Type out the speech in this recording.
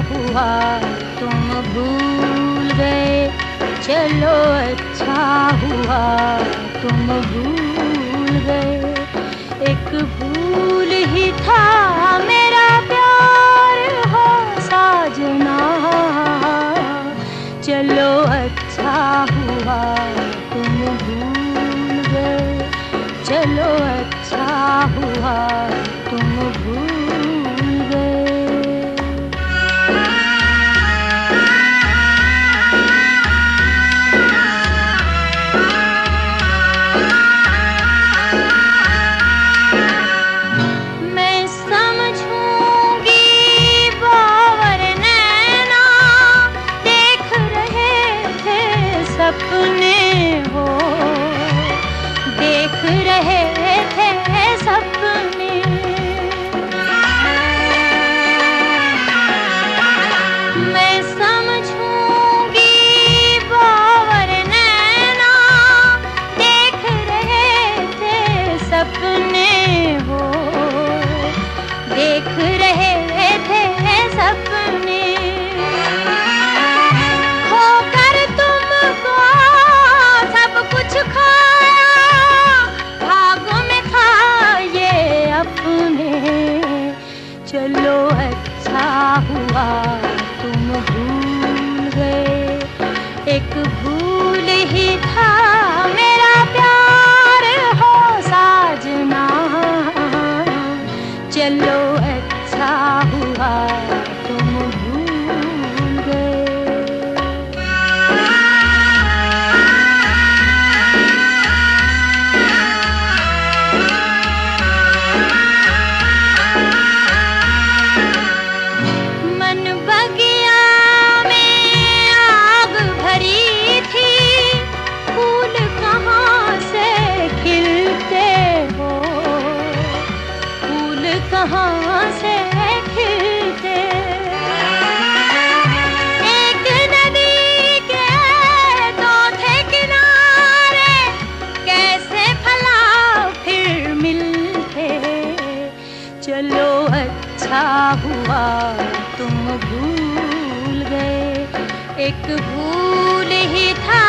हुआ तुम भूल गए, चलो अच्छा हुआ तुम भूल गए। एक भूल ही था मेरा प्यार हो साजना, चलो अच्छा हुआ तुम भूल गए, चलो अच्छा हुआ तुम भूल गए। मैं समझूंगी बावर नैना देख रहे थे सपने हो, देख रहे थे सपने। मैं समझूंगी बावर नैना देख रहे थे सपने हो, देख रहे थे सपने। खोकर तुमको सब कुछ खोया, भाग में था ये अपने, चलो अच्छा हुआ तुम भूल गए। एक भूल ही था मेरा प्यार हो साजना, चलो अच्छा हुआ तुम भूल गए। मन बगिया में आग भरी थी, फूल कहाँ से खिलते हो, फूल कहाँ से खिलते। एक नदी के दो थे किनारे, कैसे भला फिर मिलते, चलो अच्छा हुआ तुम भूल गए। एक भूल ही था